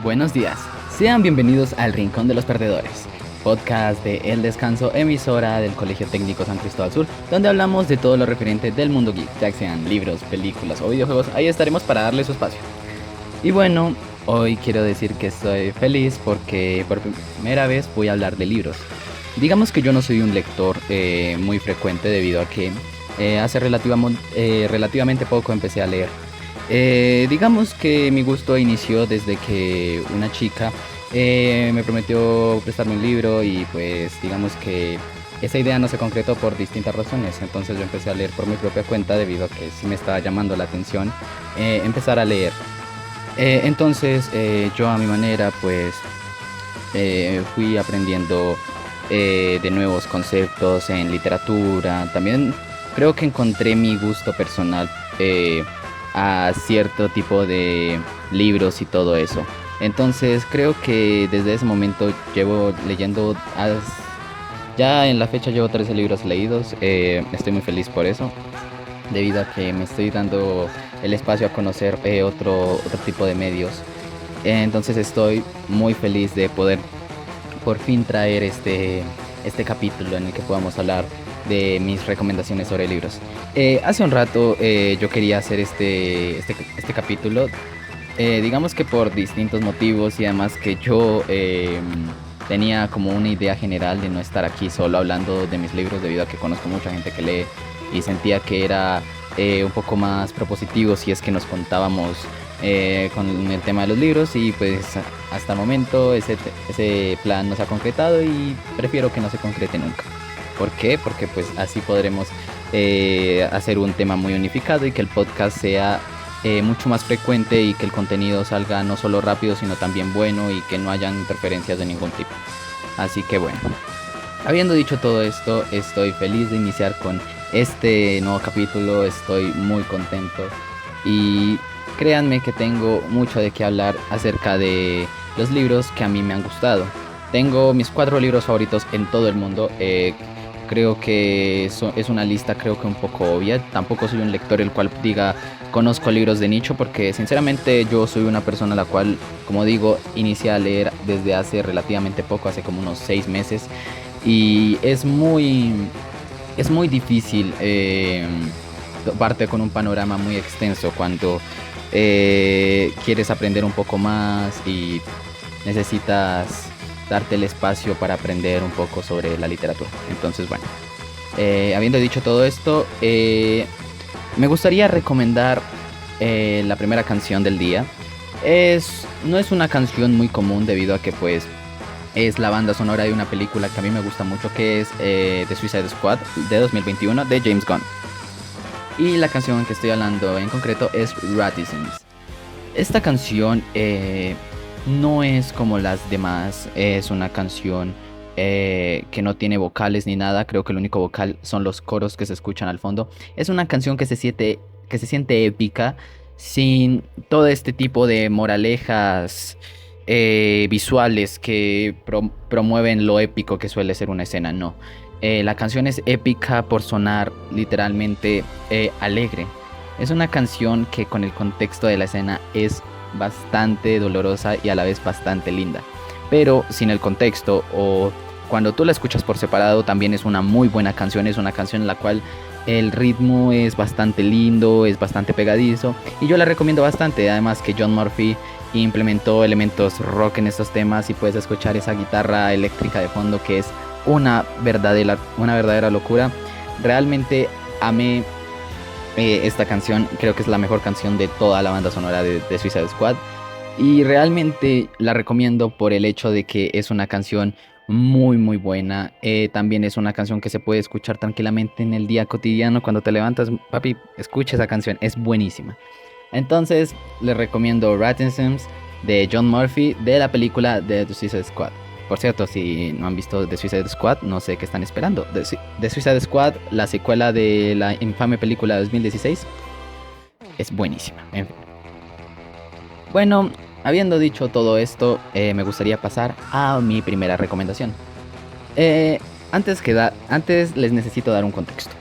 Buenos días, sean bienvenidos al Rincón de los Perdedores, podcast de El Descanso, emisora del Colegio Técnico San Cristóbal Sur, donde hablamos de todo lo referente del mundo geek, ya sean libros, películas o videojuegos. Ahí estaremos para darle su espacio. Y bueno, hoy quiero decir que estoy feliz porque por primera vez voy a hablar de libros. Digamos que yo no soy un lector muy frecuente debido a que hace relativamente poco empecé a leer. Digamos que mi gusto inició desde que una chica me prometió prestarme un libro y pues digamos que esa idea no se concretó por distintas razones. Entonces yo empecé a leer por mi propia cuenta debido a que sí me estaba llamando la atención empezar a leer. Entonces yo a mi manera pues fui aprendiendo de nuevos conceptos en literatura. También creo que encontré mi gusto personal a cierto tipo de libros y todo eso. Entonces creo que desde ese momento llevo leyendo, ya en la fecha llevo 13 libros leídos. Estoy muy feliz por eso, debido a que me estoy dando el espacio a conocer otro tipo de medios. Entonces estoy muy feliz de poder por fin traer este capítulo en el que podamos hablar de mis recomendaciones sobre libros. Hace un rato yo quería hacer este capítulo, digamos que por distintos motivos y además que yo tenía como una idea general de no estar aquí solo hablando de mis libros debido a que conozco mucha gente que lee y sentía que era un poco más propositivo si es que nos contábamos con el tema de los libros y pues hasta el momento ese plan no se ha concretado y prefiero que no se concrete nunca. ¿Por qué? Porque pues así podremos hacer un tema muy unificado y que el podcast sea mucho más frecuente y que el contenido salga no solo rápido sino también bueno y que no hayan interferencias de ningún tipo. Así que bueno, habiendo dicho todo esto, estoy feliz de iniciar con este nuevo capítulo, estoy muy contento y créanme que tengo mucho de qué hablar acerca de los libros que a mí me han gustado. Tengo mis 4 libros favoritos en todo el mundo. Creo que es una lista creo que un poco obvia. Tampoco soy un lector el cual diga conozco libros de nicho porque sinceramente yo soy una persona la cual, como digo, inicié a leer desde hace relativamente poco, hace como unos 6 meses. Y es muy difícil toparte con un panorama muy extenso cuando quieres aprender un poco más y necesitas darte el espacio para aprender un poco sobre la literatura. Entonces, bueno, habiendo dicho todo esto, me gustaría recomendar la primera canción del día. No es una canción muy común debido a que pues es la banda sonora de una película que a mí me gusta mucho, que es The Suicide Squad de 2021 de James Gunn. Y la canción que estoy hablando en concreto es Radisson. Esta canción no es como las demás, es una canción que no tiene vocales ni nada, creo que el único vocal son los coros que se escuchan al fondo. Es una canción que se siente épica, sin todo este tipo de moralejas visuales que promueven lo épico que suele ser una escena, no. La canción es épica por sonar literalmente alegre. Es una canción que con el contexto de la escena es bastante dolorosa y a la vez bastante linda. Pero sin el contexto o cuando tú la escuchas por separado también es una muy buena canción. Es una canción en la cual el ritmo es bastante lindo, es bastante pegadizo y yo la recomiendo bastante. Además que John Murphy implementó elementos rock en estos temas y puedes escuchar esa guitarra eléctrica de fondo que es una verdadera locura. Realmente amé esta canción, creo que es la mejor canción de toda la banda sonora de Suicide Squad y realmente la recomiendo por el hecho de que es una canción muy buena. También es una canción que se puede escuchar tranquilamente en el día cotidiano cuando te levantas, papi, escucha esa canción, es buenísima. Entonces les recomiendo Ratten Sims de John Murphy de la película de The Suicide Squad. Por cierto, si no han visto The Suicide Squad, no sé qué están esperando. The Suicide Squad, la secuela de la infame película de 2016, es buenísima. En fin. Bueno, habiendo dicho todo esto, me gustaría pasar a mi primera recomendación. Antes les necesito dar un contexto.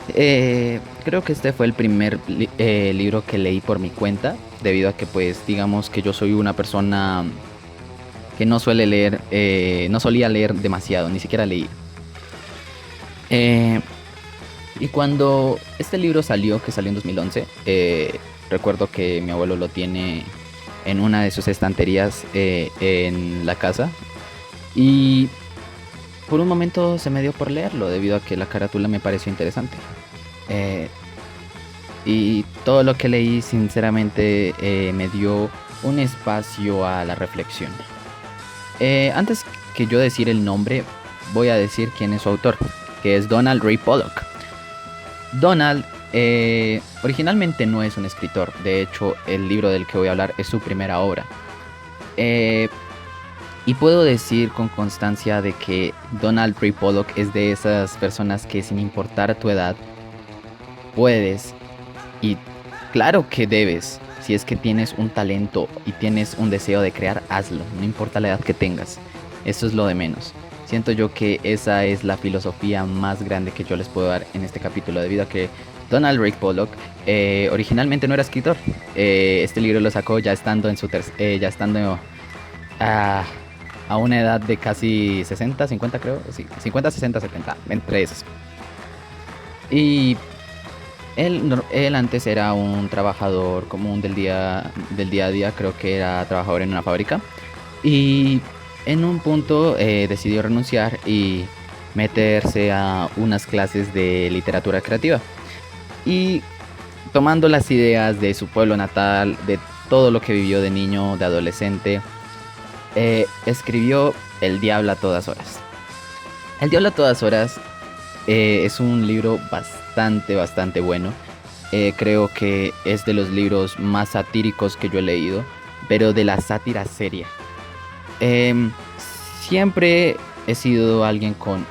Creo que este fue el primer libro que leí por mi cuenta. debido a que pues digamos que yo soy una persona que no suele leer, no solía leer demasiado, ni siquiera leí. Eh, y cuando este libro salió, que salió en 2011, recuerdo que mi abuelo lo tiene en una de sus estanterías en la casa. Y por un momento se me dio por leerlo, debido a que la carátula me pareció interesante. Eh, y todo lo que leí, sinceramente, me dio un espacio a la reflexión. Antes que yo decir el nombre, voy a decir quién es su autor, que es Donald Ray Pollock. Donald originalmente no es un escritor, de hecho el libro del que voy a hablar es su primera obra. Eh, y puedo decir con constancia de que Donald Ray Pollock es de esas personas que sin importar tu edad, puedes y claro que debes, si es que tienes un talento y tienes un deseo de crear, hazlo, no importa la edad que tengas, eso es lo de menos. Siento yo que esa es la filosofía más grande que yo les puedo dar en este capítulo, debido a que Donald Ray Pollock originalmente no era escritor. Este libro lo sacó ya estando en su ya estando a una edad de casi 60, 50 creo, sí, 50, 60, 70, entre esos. Y él antes era un trabajador común del día a día, creo que era trabajador en una fábrica. Y en un punto decidió renunciar y meterse a unas clases de literatura creativa. Y tomando las ideas de su pueblo natal, de todo lo que vivió de niño, de adolescente, escribió El Diablo a todas horas. El Diablo a todas horas es un libro bastante bueno. Creo que es de los libros más satíricos que yo he leído, pero de la sátira seria. Siempre he sido alguien con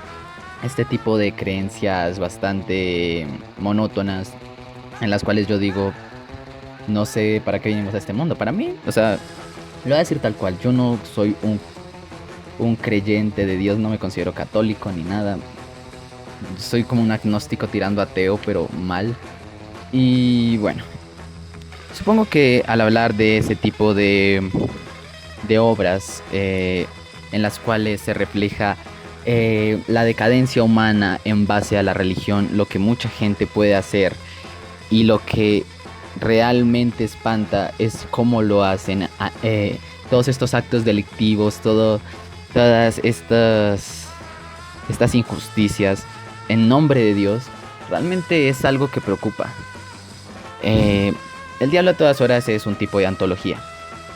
este tipo de creencias bastante monótonas, en las cuales yo digo, no sé para qué vinimos a este mundo. Para mí, o sea, lo voy a decir tal cual, yo no soy un creyente de Dios, no me considero católico ni nada. Soy como un agnóstico tirando ateo, pero mal. Y bueno, supongo que al hablar de ese tipo de obras en las cuales se refleja la decadencia humana en base a la religión, lo que mucha gente puede hacer y lo que realmente espanta es cómo lo hacen, todos estos actos delictivos, todas estas injusticias en nombre de Dios, realmente es algo que preocupa. El Diablo a todas horas es un tipo de antología.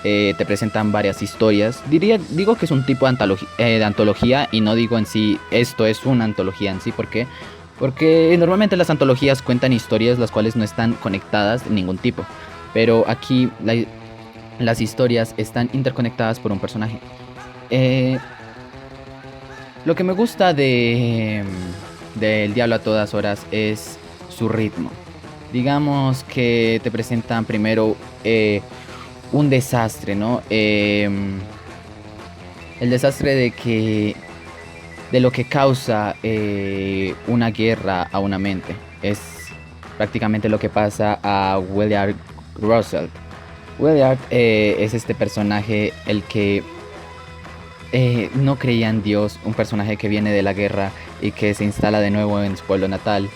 Te presentan varias historias. Digo que es un tipo de antología y no digo en sí esto es una antología en sí. ¿Por qué? Porque normalmente las antologías cuentan historias las cuales no están conectadas de ningún tipo. Pero aquí las historias están interconectadas por un personaje. Lo que me gusta del Diablo a todas horas es su ritmo. Digamos que te presentan primero un desastre, ¿no? El desastre de lo que causa una guerra a una mente. Es prácticamente lo que pasa a William Russell. William es este personaje el que no creía en Dios, un personaje que viene de la guerra y que se instala de nuevo en su pueblo natal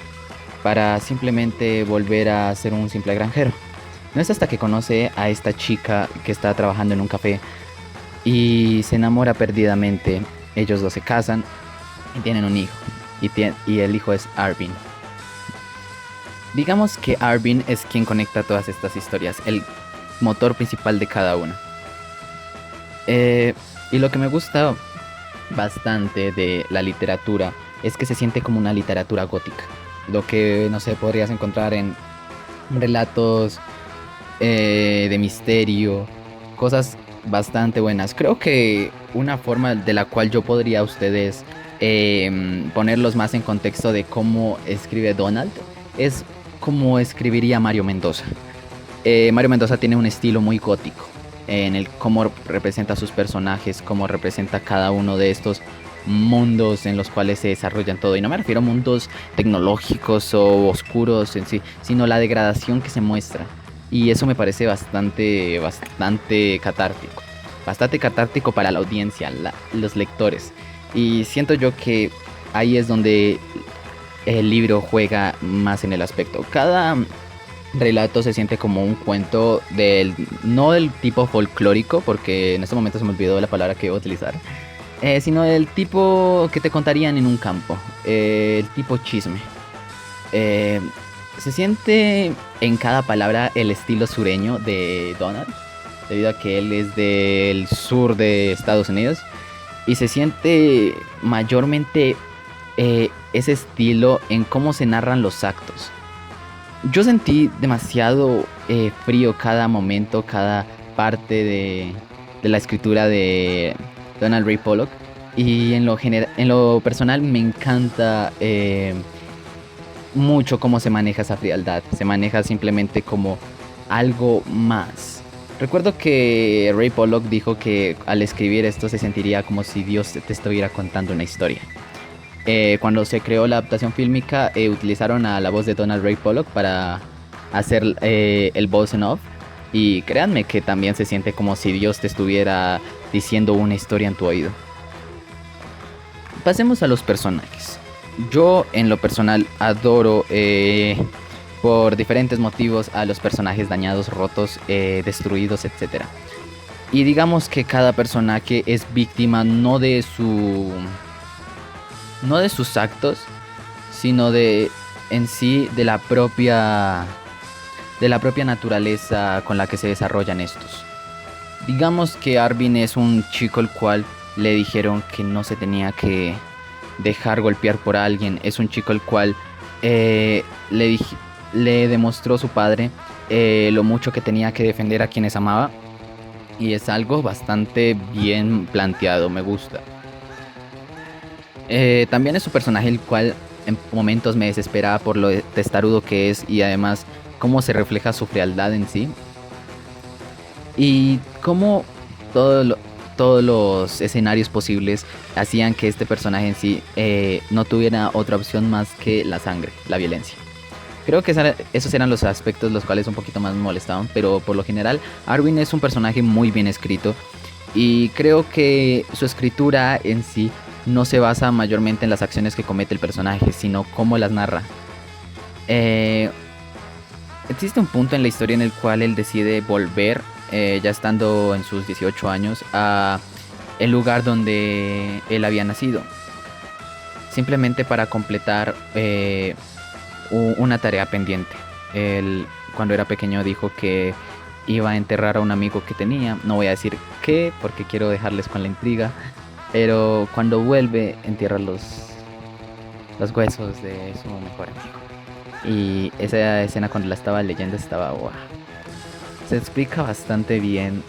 para simplemente volver a ser un simple granjero. No es hasta que conoce a esta chica que está trabajando en un café y se enamora perdidamente. Ellos dos se casan y tienen un hijo. Y el hijo es Arvin. Digamos que Arvin es quien conecta todas estas historias, el motor principal de cada una. Y lo que me gusta bastante de la literatura es que se siente como una literatura gótica. Lo que, no sé, podrías encontrar en relatos de misterio, cosas bastante buenas. Creo que una forma de la cual yo podría a ustedes ponerlos más en contexto de cómo escribe Donald es como escribiría Mario Mendoza. Mario Mendoza tiene un estilo muy gótico en el cómo representa a sus personajes, cómo representa cada uno de estos mundos en los cuales se desarrollan todo. Y no me refiero a mundos tecnológicos o oscuros en sí, sino la degradación que se muestra. y eso me parece bastante catártico. Bastante catártico para la audiencia, los lectores. Y siento yo que ahí es donde el libro juega más en el aspecto. Cada relato se siente como un cuento no del tipo folclórico, porque en este momento se me olvidó la palabra que iba a utilizar, sino del tipo que te contarían en un campo, el tipo chisme. Eh, Se siente en cada palabra el estilo sureño de Donald, debido a que él es del sur de Estados Unidos, y se siente mayormente ese estilo en cómo se narran los actos. Yo sentí demasiado frío cada momento, cada parte de la escritura de Donald Ray Pollock. Y en lo personal me encanta mucho cómo se maneja esa frialdad. Se maneja simplemente como algo más. Recuerdo que Ray Pollock dijo que al escribir esto se sentiría como si Dios te estuviera contando una historia. Cuando se creó la adaptación fílmica, utilizaron a la voz de Donald Ray Pollock para hacer el voice en off. Y créanme que también se siente como si Dios te estuviera diciendo una historia en tu oído. Pasemos a los personajes. Yo en lo personal adoro por diferentes motivos a los personajes dañados, rotos, destruidos, etc. Y digamos que cada personaje es víctima no de sus actos, sino en sí de la propia naturaleza con la que se desarrollan estos. Digamos que Arvin es un chico el cual le dijeron que no se tenía que dejar golpear por alguien. Es un chico el cual le demostró su padre lo mucho que tenía que defender a quienes amaba. Y es algo bastante bien planteado, me gusta. También es un personaje el cual en momentos me desesperaba por lo testarudo que es y además cómo se refleja su frialdad en sí. Y cómo todos los escenarios posibles hacían que este personaje en sí no tuviera otra opción más que la sangre, la violencia. Creo que esos eran los aspectos los cuales un poquito más me molestaban, pero por lo general Arvin es un personaje muy bien escrito y creo que su escritura en sí no se basa mayormente en las acciones que comete el personaje, sino cómo las narra. Existe un punto en la historia en el cual él decide volver, ya estando en sus 18 años, a el lugar donde él había nacido. Simplemente para completar una tarea pendiente. Él, cuando era pequeño, dijo que iba a enterrar a un amigo que tenía. No voy a decir qué, porque quiero dejarles con la intriga. Pero cuando vuelve, entierra los huesos de su mejor amigo. Y esa escena cuando la estaba leyendo estaba wow. Se explica bastante bien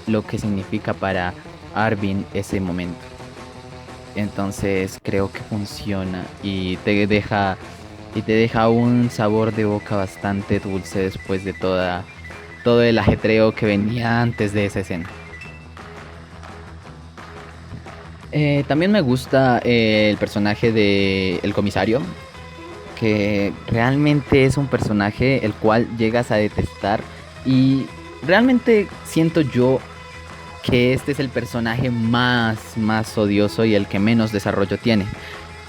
lo que significa para Arvin ese momento. Entonces creo que funciona y te deja un sabor de boca bastante dulce después de todo el ajetreo que venía antes de esa escena. También me gusta el personaje del comisario, que realmente es un personaje el cual llegas a detestar y realmente siento yo que este es el personaje más odioso y el que menos desarrollo tiene.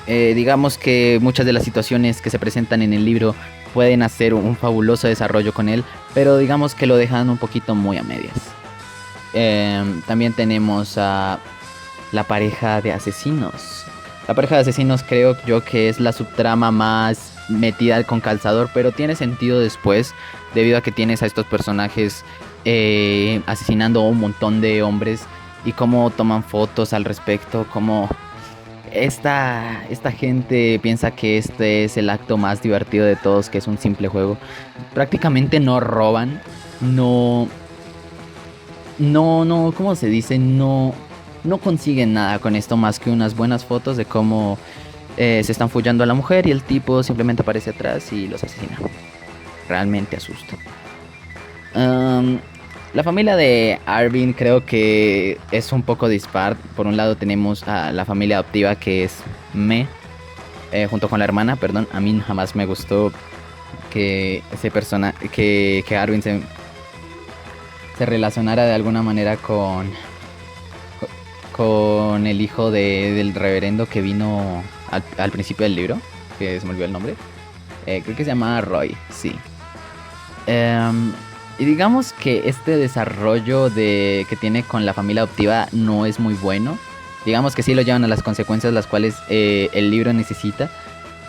Digamos que muchas de las situaciones que se presentan en el libro pueden hacer un fabuloso desarrollo con él, pero digamos que lo dejan un poquito muy a medias. También tenemos a la pareja de asesinos. La pareja de asesinos creo yo que es la subtrama más metida con calzador, pero tiene sentido después, debido a que tienes a estos personajes asesinando a un montón de hombres y cómo toman fotos al respecto, cómo esta gente piensa que este es el acto más divertido de todos, que es un simple juego. Prácticamente no roban, no, ¿cómo se dice? No consiguen nada con esto más que unas buenas fotos de cómo se están follando a la mujer y el tipo simplemente aparece atrás y los asesina. Realmente asusta. La familia de Arvin creo que es un poco dispar. Por un lado tenemos a la familia adoptiva que es junto con la hermana, perdón. A mí jamás me gustó que Arvin se relacionara de alguna manera con el hijo del reverendo que vino al principio del libro, que se me olvidó el nombre. Creo que se llamaba Roy, sí. Em, y digamos que este desarrollo que tiene con la familia adoptiva no es muy bueno. Digamos que sí lo llevan a las consecuencias las cuales el libro necesita.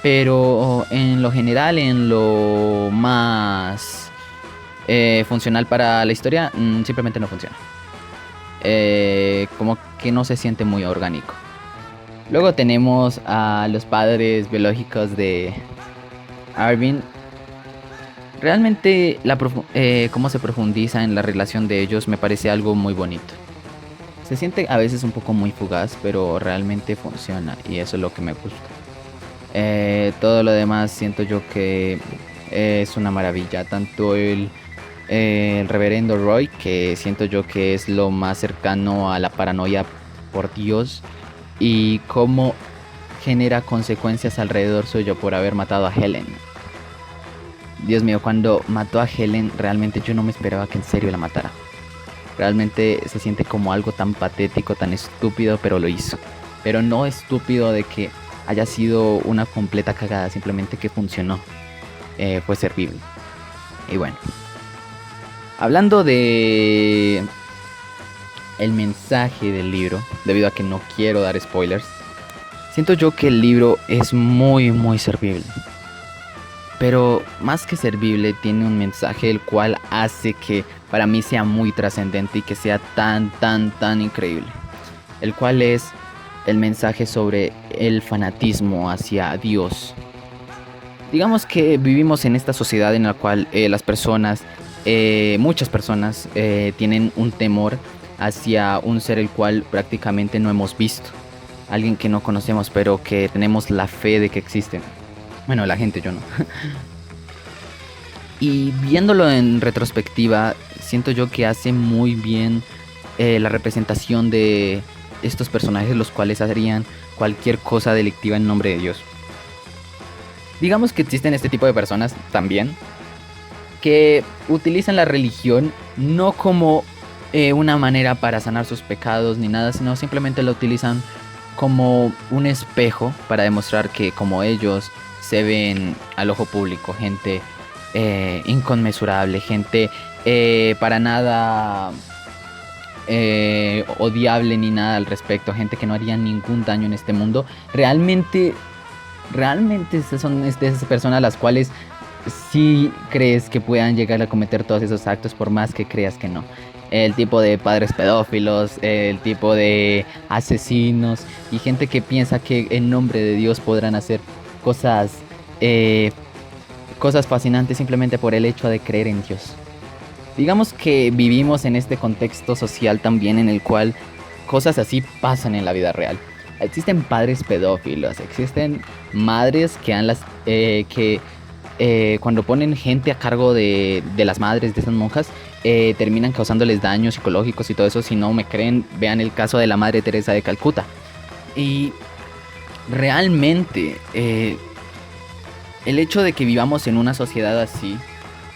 Pero en lo general, en lo más funcional para la historia, simplemente no funciona. Como que no se siente muy orgánico. Luego tenemos a los padres biológicos de Arvin. Realmente cómo se profundiza en la relación de ellos me parece algo muy bonito. Se siente a veces un poco muy fugaz, pero realmente funciona y eso es lo que me gusta. Todo lo demás siento yo que es una maravilla. Tanto el reverendo Roy, que siento yo que es lo más cercano a la paranoia por Dios, y cómo genera consecuencias alrededor suyo por haber matado a Helen. Dios mío, cuando mató a Helen, realmente yo no me esperaba que en serio la matara. Realmente se siente como algo tan patético, tan estúpido, pero lo hizo. Pero no estúpido de que haya sido una completa cagada, simplemente que funcionó. Fue servible. Y bueno, hablando de el mensaje del libro, debido a que no quiero dar spoilers, siento yo que el libro es muy muy servible. Pero más que servible, tiene un mensaje el cual hace que para mí sea muy trascendente y que sea tan increíble. El cual es el mensaje sobre el fanatismo hacia Dios. Digamos que vivimos en esta sociedad en la cual las personas, muchas personas, tienen un temor hacia un ser el cual prácticamente no hemos visto. Alguien que no conocemos, pero que tenemos la fe de que existe. Bueno, la gente, yo no. Y viéndolo en retrospectiva, siento yo que hace muy bien la representación de estos personajes, los cuales harían cualquier cosa delictiva en nombre de Dios. Digamos que existen este tipo de personas también, que utilizan la religión no como una manera para sanar sus pecados ni nada, sino simplemente la utilizan como un espejo para demostrar que como ellos se ven al ojo público, gente inconmensurable, gente para nada odiable ni nada al respecto, gente que no haría ningún daño en este mundo. Realmente estas son de esas personas las cuales sí crees que puedan llegar a cometer todos esos actos por más que creas que no. El tipo de padres pedófilos, el tipo de asesinos y gente que piensa que en nombre de Dios podrán hacer cosas cosas fascinantes simplemente por el hecho de creer en Dios. Digamos que vivimos en este contexto social también en el cual cosas así pasan en la vida real. Existen padres pedófilos, existen madres que cuando ponen gente a cargo de las madres de esas monjas, terminan causándoles daños psicológicos y todo eso. Si no me creen, vean el caso de la Madre Teresa de Calcuta. Y realmente el hecho de que vivamos en una sociedad así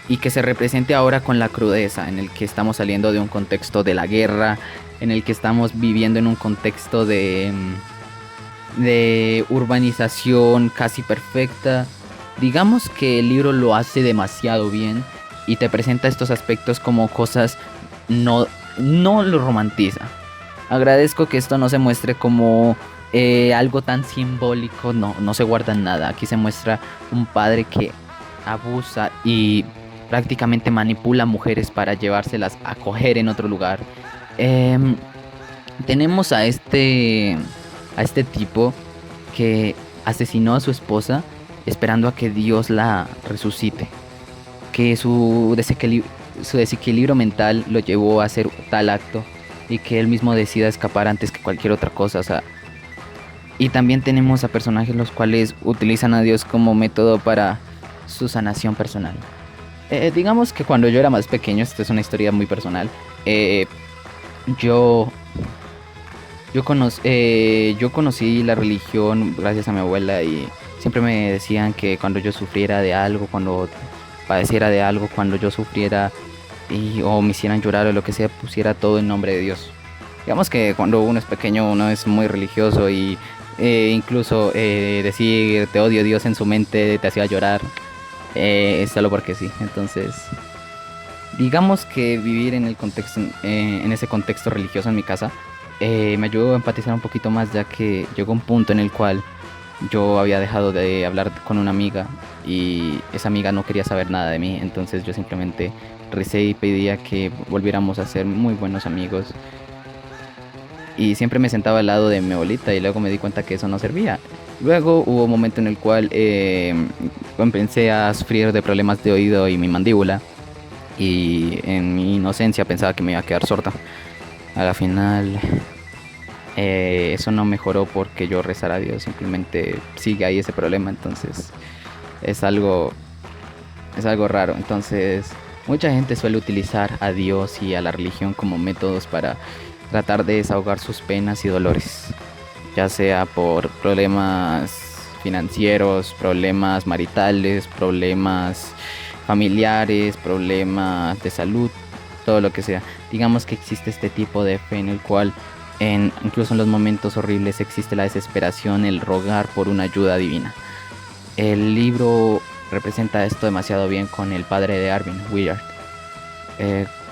y que se represente ahora con la crudeza en el que estamos saliendo de un contexto de la guerra, en el que estamos viviendo en un contexto de urbanización casi perfecta. Digamos que el libro lo hace demasiado bien y te presenta estos aspectos como cosas, no lo romantiza. Agradezco que esto no se muestre como algo tan simbólico, no se guarda nada. Aquí se muestra un padre que abusa y prácticamente manipula mujeres para llevárselas a coger en otro lugar. Tenemos a este tipo que asesinó a su esposa esperando a que Dios la resucite, que su desequilibrio mental lo llevó a hacer tal acto y que él mismo decida escapar antes que cualquier otra cosa. O sea, y también tenemos a personajes los cuales utilizan a Dios como método para su sanación personal. Digamos que cuando yo era más pequeño, esta es una historia muy personal, yo conocí la religión gracias a mi abuela y siempre me decían que cuando yo sufriera de algo, cuando padeciera de algo, cuando yo sufriera o me hicieran llorar o lo que sea, pusiera todo en nombre de Dios. Digamos que cuando uno es pequeño uno es muy religioso y incluso decir te odio Dios en su mente te hacía llorar, solo porque sí. Entonces, digamos que vivir en el contexto, en ese contexto religioso en mi casa, me ayudó a empatizar un poquito más, ya que llegó un punto en el cual yo había dejado de hablar con una amiga y esa amiga no quería saber nada de mí, entonces yo simplemente recé y pedía que volviéramos a ser muy buenos amigos y siempre me sentaba al lado de mi abuelita y luego me di cuenta que eso no servía. Luego hubo un momento en el cual empecé a sufrir de problemas de oído y mi mandíbula y en mi inocencia pensaba que me iba a quedar sorda. A la final eso no mejoró porque yo rezara a Dios, simplemente sigue ahí ese problema, entonces es algo, es algo raro. Entonces, mucha gente suele utilizar a Dios y a la religión como métodos para tratar de desahogar sus penas y dolores, ya sea por problemas financieros, problemas maritales, problemas familiares, problemas de salud, todo lo que sea. Digamos que existe este tipo de fe en el cual incluso en los momentos horribles existe la desesperación, el rogar por una ayuda divina. El libro representa esto demasiado bien con el padre de Arvin, Willard.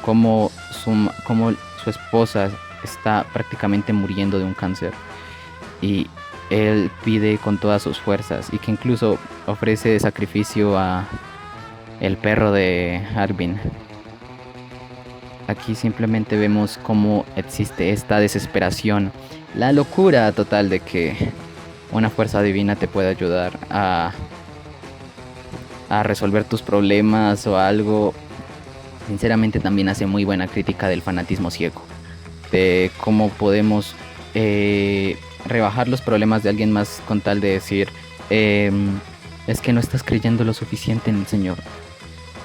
Como su esposa está prácticamente muriendo de un cáncer y él pide con todas sus fuerzas y que incluso ofrece de sacrificio a el perro de Arvin. Aquí simplemente vemos cómo existe esta desesperación, la locura total de que una fuerza divina te puede ayudar a resolver tus problemas o algo. Sinceramente también hace muy buena crítica del fanatismo ciego, de cómo podemos rebajar los problemas de alguien más con tal de decir, es que no estás creyendo lo suficiente en el Señor.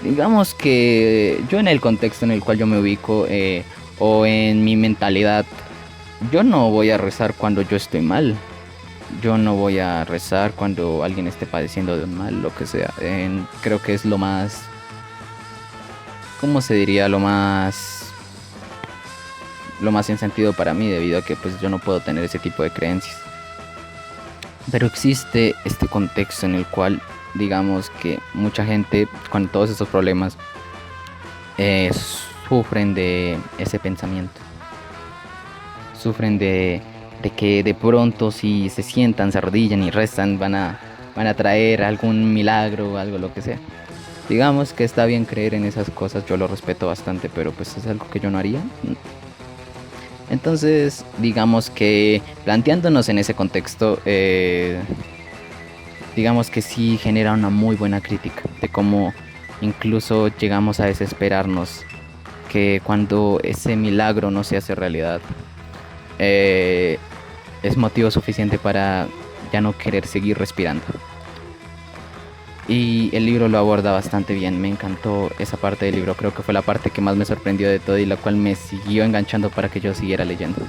Digamos que yo en el contexto en el cual yo me ubico o en mi mentalidad, yo no voy a rezar cuando yo estoy mal. Yo no voy a rezar cuando alguien esté padeciendo de un mal, lo que sea. Creo que es lo más, ¿cómo se diría? Lo más sin sentido para mí, debido a que pues yo no puedo tener ese tipo de creencias. Pero existe este contexto en el cual, digamos que mucha gente con todos estos problemas eh, sufren de ese pensamiento. Sufren de que de pronto si se sientan, se arrodillan y rezan, van a traer algún milagro o algo lo que sea. Digamos que está bien creer en esas cosas, yo lo respeto bastante, pero pues es algo que yo no haría. Entonces, digamos que planteándonos en ese contexto, digamos que sí genera una muy buena crítica de cómo incluso llegamos a desesperarnos, que cuando ese milagro no se hace realidad, eh, es motivo suficiente para ya no querer seguir respirando. Y el libro lo aborda bastante bien, me encantó esa parte del libro, creo que fue la parte que más me sorprendió de todo y la cual me siguió enganchando para que yo siguiera leyendo.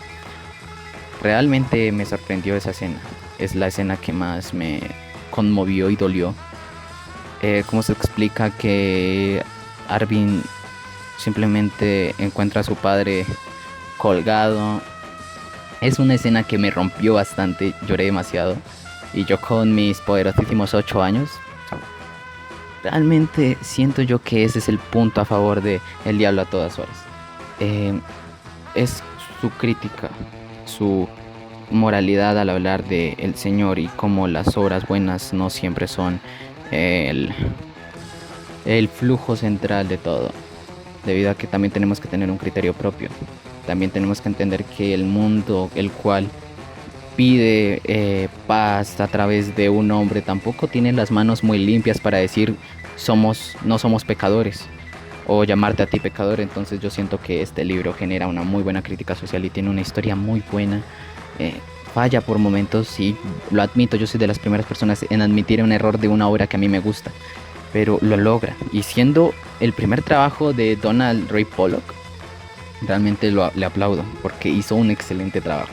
Realmente me sorprendió esa escena, es la escena que más me conmovió y dolió. Cómo se explica que Arvin simplemente encuentra a su padre colgado. Es una escena que me rompió bastante, lloré demasiado. Y yo con mis poderosísimos 8 años, realmente siento yo que ese es el punto a favor de El Diablo a todas horas. Eh, es su crítica, su moralidad al hablar de el Señor y cómo las obras buenas no siempre son el, el flujo central de todo, debido a que también tenemos que tener un criterio propio. También tenemos que entender que el mundo el cual pide paz a través de un hombre tampoco tiene las manos muy limpias para decir no somos pecadores o llamarte a ti pecador. Entonces yo siento que este libro genera una muy buena crítica social y tiene una historia muy buena. eh, Falla por momentos, sí, lo admito, yo soy de las primeras personas en admitir un error de una obra que a mí me gusta, pero lo logra. Y siendo el primer trabajo de Donald Ray Pollock, realmente le aplaudo porque hizo un excelente trabajo.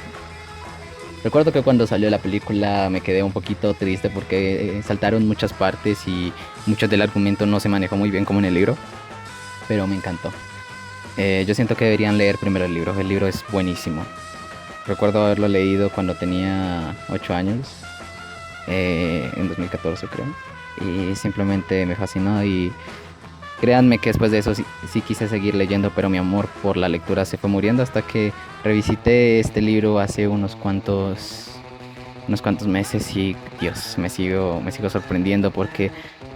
Recuerdo que cuando salió la película me quedé un poquito triste porque saltaron muchas partes y mucho del argumento no se manejó muy bien como en el libro, pero me encantó. Yo siento que deberían leer primero el libro. El libro es buenísimo. Recuerdo haberlo leído cuando tenía 8 años, en 2014 creo. Y simplemente me fascinó y créanme que después de eso sí quise seguir leyendo, pero mi amor por la lectura se fue muriendo hasta que revisité este libro hace unos cuantos meses y Dios, me sigo sorprendiendo porque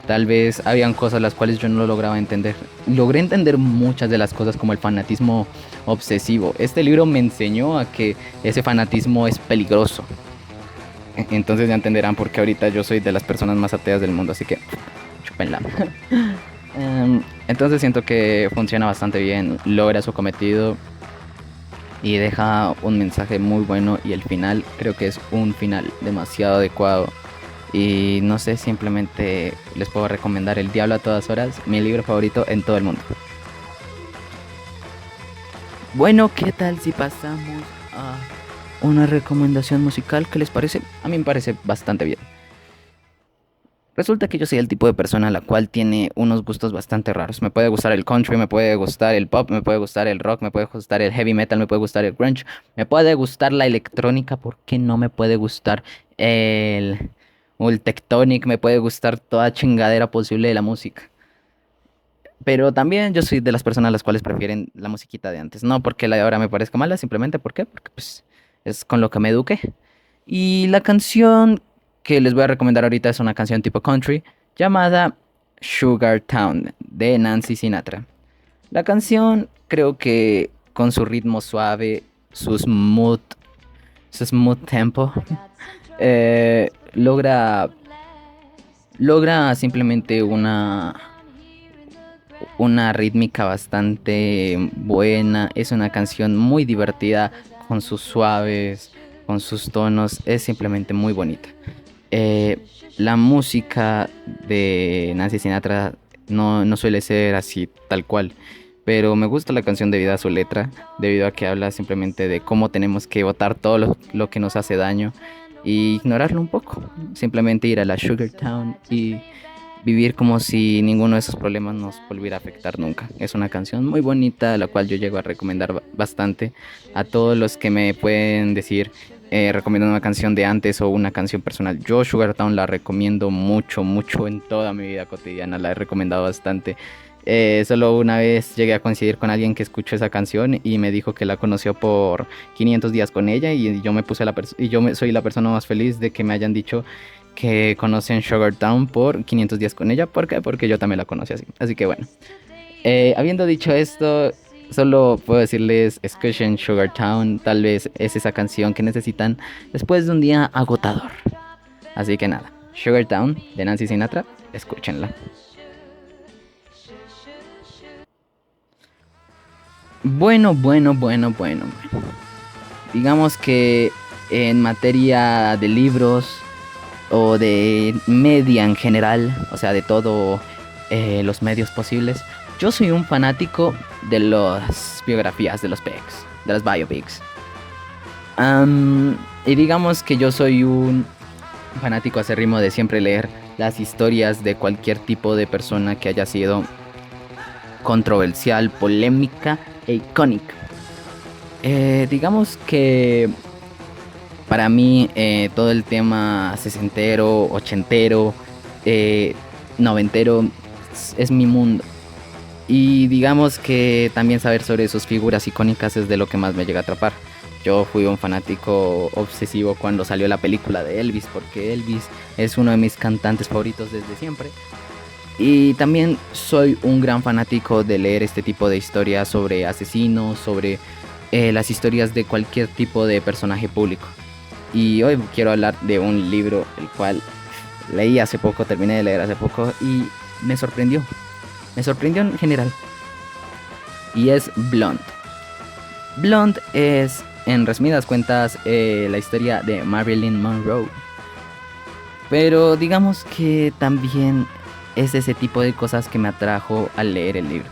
tal vez habían cosas las cuales yo no lograba entender. Logré entender muchas de las cosas como el fanatismo obsesivo. Este libro me enseñó a que ese fanatismo es peligroso. Entonces ya entenderán por qué ahorita yo soy de las personas más ateas del mundo, así que chúpenla. Entonces siento que funciona bastante bien, logra su cometido y deja un mensaje muy bueno y el final creo que es un final demasiado adecuado. Y no sé, simplemente les puedo recomendar El Diablo a todas horas, mi libro favorito en todo el mundo. Bueno, ¿qué tal si pasamos a una recomendación musical? ¿Qué les parece? A mí me parece bastante bien. Resulta que yo soy el tipo de persona la cual tiene unos gustos bastante raros. Me puede gustar el country, me puede gustar el pop, me puede gustar el rock, me puede gustar el heavy metal, me puede gustar el grunge, me puede gustar la electrónica, ¿por qué no me puede gustar el, o el tectonic? Me puede gustar toda chingadera posible de la música. Pero también yo soy de las personas las cuales prefieren la musiquita de antes. No porque la de ahora me parezca mala, simplemente porque pues es con lo que me eduqué. Y la canción que les voy a recomendar ahorita es una canción tipo country llamada Sugar Town de Nancy Sinatra. La canción creo que con su ritmo suave, su smooth tempo, logra simplemente una rítmica bastante buena. Es una canción muy divertida con sus suaves, con sus tonos. Es simplemente muy bonita. Eh, la música de Nancy Sinatra no suele ser así tal cual, pero me gusta la canción debido a su letra, debido a que habla simplemente de cómo tenemos que botar todo lo que nos hace daño y ignorarlo un poco. Simplemente ir a la Sugar Town y vivir como si ninguno de esos problemas nos volviera a afectar nunca. Es una canción muy bonita, la cual yo llego a recomendar bastante a todos los que me pueden decir, recomiendo una canción de antes o una canción personal. Yo Sugar Town la recomiendo mucho, mucho en toda mi vida cotidiana, la he recomendado bastante. Solo una vez llegué a coincidir con alguien que escuchó esa canción y me dijo que la conoció por 500 días con ella y yo me puse soy la persona más feliz de que me hayan dicho que conocen Sugar Town por 500 días con ella. ¿Por qué? Porque yo también la conocí así. Así que bueno, habiendo dicho esto, solo puedo decirles, escuchen Sugar Town. Tal vez es esa canción que necesitan después de un día agotador. Así que nada, Sugar Town de Nancy Sinatra, escúchenla. Bueno, bueno, bueno, bueno, bueno. Digamos que en materia de libros o de media en general, o sea, de todo los medios posibles, yo soy un fanático de las biografías, de los PECs, de las biopics. Y digamos que yo soy un fanático acérrimo de siempre leer las historias de cualquier tipo de persona que haya sido controversial, polémica e icónica. Digamos que para mí todo el tema sesentero, ochentero, eh, noventero es mi mundo. Y digamos que también saber sobre sus figuras icónicas es de lo que más me llega a atrapar. Yo fui un fanático obsesivo cuando salió la película de Elvis, porque Elvis es uno de mis cantantes favoritos desde siempre. Y también soy un gran fanático de leer este tipo de historias sobre asesinos, sobre las historias de cualquier tipo de personaje público. Y hoy quiero hablar de un libro el cual leí hace poco, terminé de leer hace poco y me sorprendió. Me sorprendió en general. Y es Blonde. Blonde es, en resumidas cuentas, la historia de Marilyn Monroe. Pero digamos que también es ese tipo de cosas que me atrajo al leer el libro.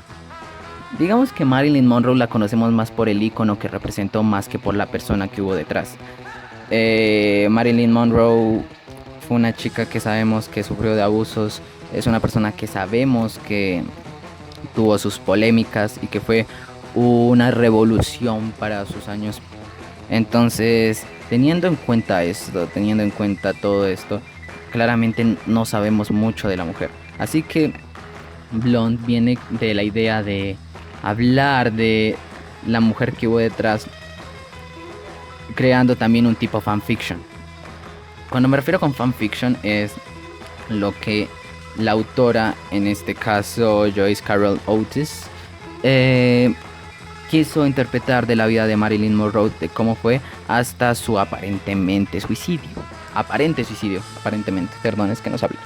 Digamos que Marilyn Monroe la conocemos más por el icono que representó más que por la persona que hubo detrás. Marilyn Monroe fue una chica que sabemos que sufrió de abusos, es una persona que sabemos que tuvo sus polémicas y que fue una revolución para sus años. Entonces, teniendo en cuenta esto, teniendo en cuenta todo esto, claramente no sabemos mucho de la mujer. Así que Blonde viene de la idea de hablar de la mujer que hubo detrás, creando también un tipo fanfiction. Cuando me refiero con fanfiction es lo que la autora, en este caso Joyce Carol Oates, eh, quiso interpretar de la vida de Marilyn Monroe, de cómo fue hasta su aparentemente suicidio. Aparente suicidio, aparentemente, perdón, es que no sabía.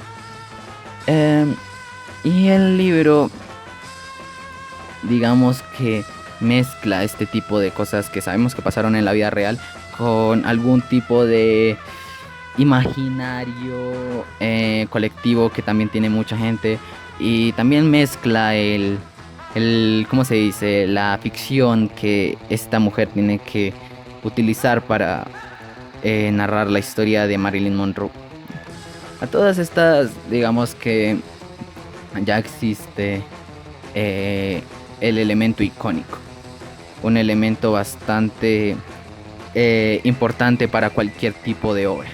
Y el libro, digamos que mezcla este tipo de cosas que sabemos que pasaron en la vida real con algún tipo de imaginario colectivo que también tiene mucha gente, y también mezcla ¿cómo se dice? La ficción que esta mujer tiene que utilizar para narrar la historia de Marilyn Monroe. A todas estas, digamos que ya existe el elemento icónico, un elemento bastante importante para cualquier tipo de obra.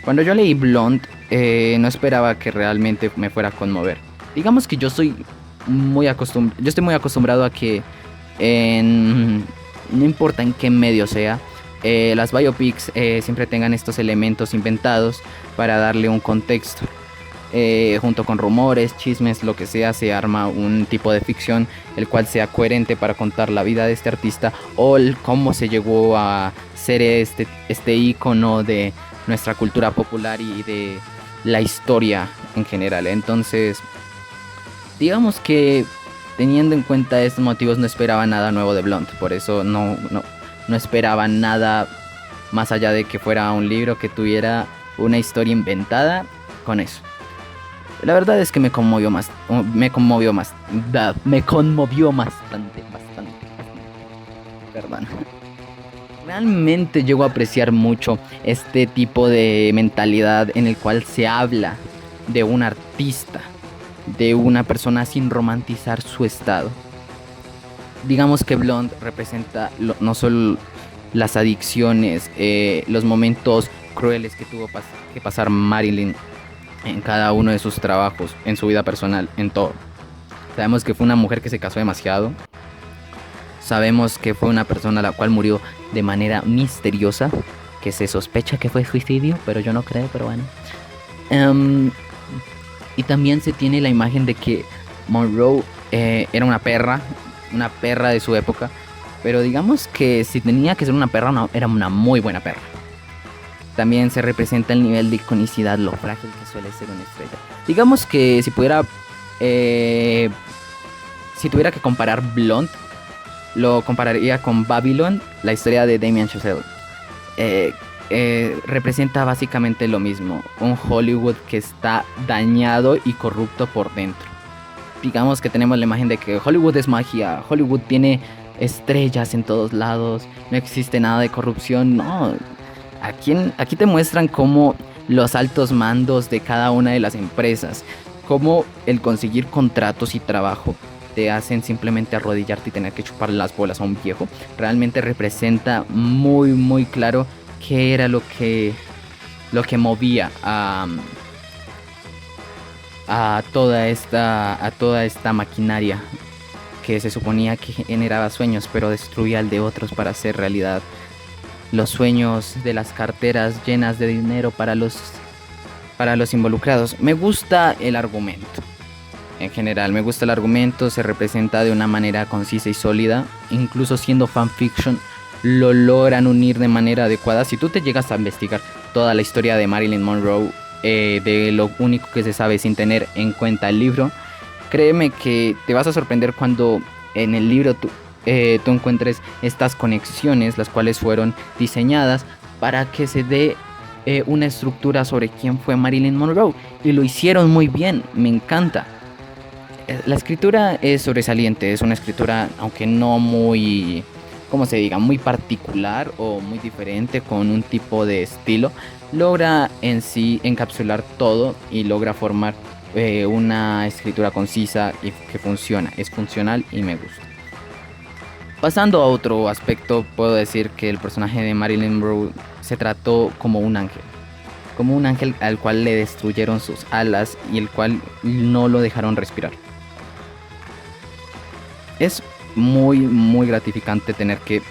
Cuando yo leí Blonde, no esperaba que realmente me fuera a conmover. Digamos que yo estoy muy acostumbrado a que no importa en qué medio sea, las biopics siempre tengan estos elementos inventados para darle un contexto. Junto con rumores, chismes, lo que sea, se arma un tipo de ficción el cual sea coherente para contar la vida de este artista o cómo se llegó a ser este ícono de nuestra cultura popular y de la historia en general. Entonces, digamos que teniendo en cuenta estos motivos no esperaba nada nuevo de Blonde, por eso no esperaba nada más allá de que fuera un libro que tuviera una historia inventada con eso. La verdad es que me conmovió bastante. Perdón. Realmente llego a apreciar mucho este tipo de mentalidad en el cual se habla de un artista, de una persona sin romantizar su estado. Digamos que Blonde representa no solo las adicciones, los momentos crueles que tuvo que pasar Marilyn en cada uno de sus trabajos, en su vida personal, en todo. Sabemos que fue una mujer que se casó demasiado. Sabemos que fue una persona la cual murió de manera misteriosa, que se sospecha que fue suicidio, pero yo no creo, pero bueno. Y también se tiene la imagen de que Monroe era una perra de su época, pero digamos que si tenía que ser una perra, era una muy buena perra. También se representa el nivel de iconicidad, lo frágil que suele ser una estrella. Digamos que si tuviera que comparar Blonde, lo compararía con Babylon, la historia de Damien Chazelle. Representa básicamente lo mismo, un Hollywood que está dañado y corrupto por dentro. Digamos que tenemos la imagen de que Hollywood es magia, Hollywood tiene estrellas en todos lados, no existe nada de corrupción. No, aquí te muestran cómo los altos mandos de cada una de las empresas, cómo el conseguir contratos y trabajo te hacen simplemente arrodillarte y tener que chupar las bolas a un viejo. Realmente representa muy muy claro qué era lo que movía a toda esta maquinaria que se suponía que generaba sueños, pero destruía el de otros para hacer realidad los sueños de las carteras llenas de dinero para los involucrados. Me gusta el argumento. En general, me gusta el argumento, se representa de una manera concisa y sólida. Incluso siendo fanfiction, lo logran unir de manera adecuada. Si tú te llegas a investigar toda la historia de Marilyn Monroe, de lo único que se sabe sin tener en cuenta el libro, créeme que te vas a sorprender cuando en el libro tú encuentres estas conexiones, las cuales fueron diseñadas para que se dé una estructura sobre quién fue Marilyn Monroe. Y lo hicieron muy bien, me encanta. La escritura es sobresaliente, es una escritura, aunque no muy, ¿cómo se diga?, muy particular o muy diferente, con un tipo de estilo. Logra en sí encapsular todo y logra formar una escritura concisa y que funciona, es funcional y me gusta. Pasando a otro aspecto, puedo decir que el personaje de Marilyn Monroe se trató como un ángel al cual le destruyeron sus alas y el cual no lo dejaron respirar. Es muy gratificante tener que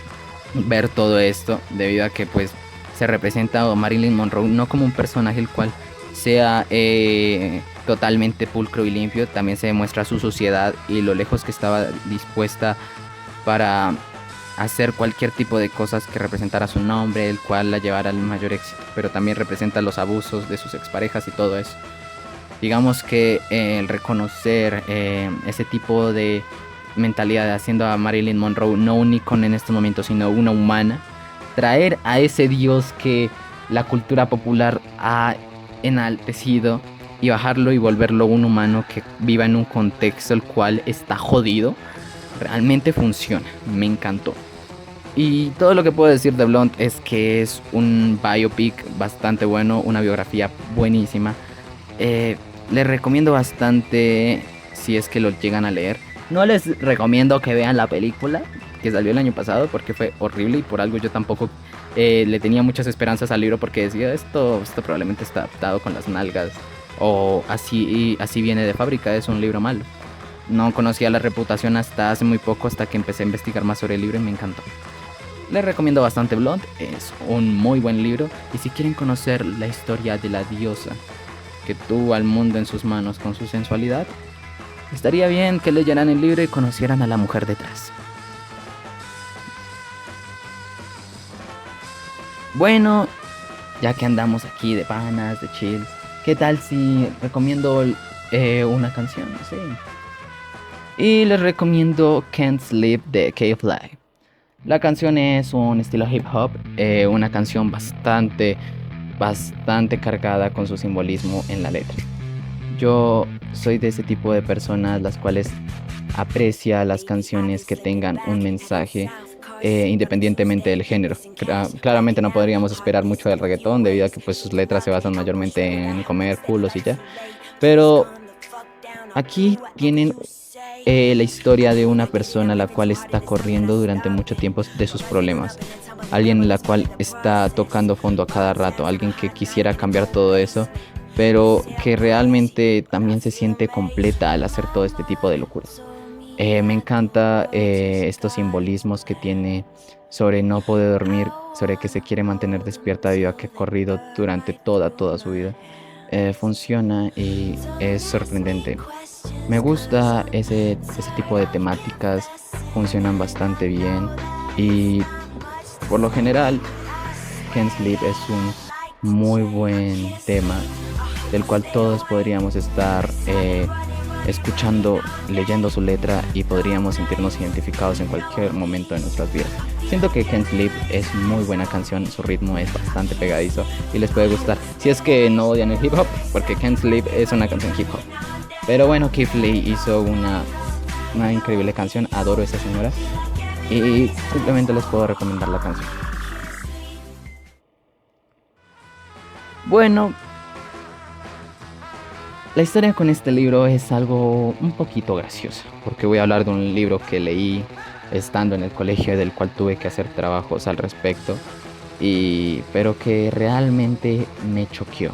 ver todo esto debido a que pues se representa a Marilyn Monroe no como un personaje el cual sea totalmente pulcro y limpio, también se demuestra su suciedad y lo lejos que estaba dispuesta para hacer cualquier tipo de cosas que representara su nombre, el cual la llevara al mayor éxito, pero también representa los abusos de sus exparejas y todo eso. Digamos que el reconocer ese tipo de mentalidad haciendo a Marilyn Monroe no un icono en estos momentos, sino una humana, traer a ese dios que la cultura popular ha enaltecido y bajarlo y volverlo un humano que viva en un contexto el cual está jodido, realmente funciona. Me encantó. Y todo lo que puedo decir de Blonde es que es un biopic bastante bueno, una biografía buenísima. Les recomiendo bastante si es que lo llegan a leer. No les recomiendo que vean la película que salió el año pasado porque fue horrible y por algo yo tampoco le tenía muchas esperanzas al libro porque decía esto probablemente está adaptado con las nalgas o así viene de fábrica, es un libro malo. No conocía la reputación hasta hace muy poco, hasta que empecé a investigar más sobre el libro y me encantó. Les recomiendo bastante Blonde, es un muy buen libro y si quieren conocer la historia de la diosa que tuvo al mundo en sus manos con su sensualidad, estaría bien que leyeran el libro y conocieran a la mujer detrás. Bueno, ya que andamos aquí de panas, de chills, ¿qué tal si recomiendo una canción? Sí. Y les recomiendo Can't Sleep de K-Fly. La canción es un estilo hip hop, una canción bastante cargada con su simbolismo en la letra. Yo soy de ese tipo de personas las cuales aprecia las canciones que tengan un mensaje independientemente del género. Claramente no podríamos esperar mucho del reggaetón debido a que pues sus letras se basan mayormente en comer culos y ya. Pero aquí tienen la historia de una persona la cual está corriendo durante mucho tiempo de sus problemas. Alguien la cual está tocando fondo a cada rato. Alguien que quisiera cambiar todo eso, pero que realmente también se siente completa al hacer todo este tipo de locuras. Me encanta estos simbolismos que tiene sobre no poder dormir, sobre que se quiere mantener despierta debido a que ha corrido durante toda su vida. Funciona y es sorprendente. Me gusta ese tipo de temáticas, funcionan bastante bien y por lo general Can't Sleep es un muy buen tema del cual todos podríamos estar escuchando, leyendo su letra y podríamos sentirnos identificados en cualquier momento de nuestras vidas. Siento que Can't Sleep es muy buena canción, su ritmo es bastante pegadizo y les puede gustar. Si es que no odian el hip hop, porque Can't Sleep es una canción hip hop. Pero bueno, Keith Lee hizo una increíble canción, adoro a esa señora y simplemente les puedo recomendar la canción. Bueno, la historia con este libro es algo un poquito graciosa, porque voy a hablar de un libro que leí estando en el colegio del cual tuve que hacer trabajos al respecto, pero que realmente me choqueó.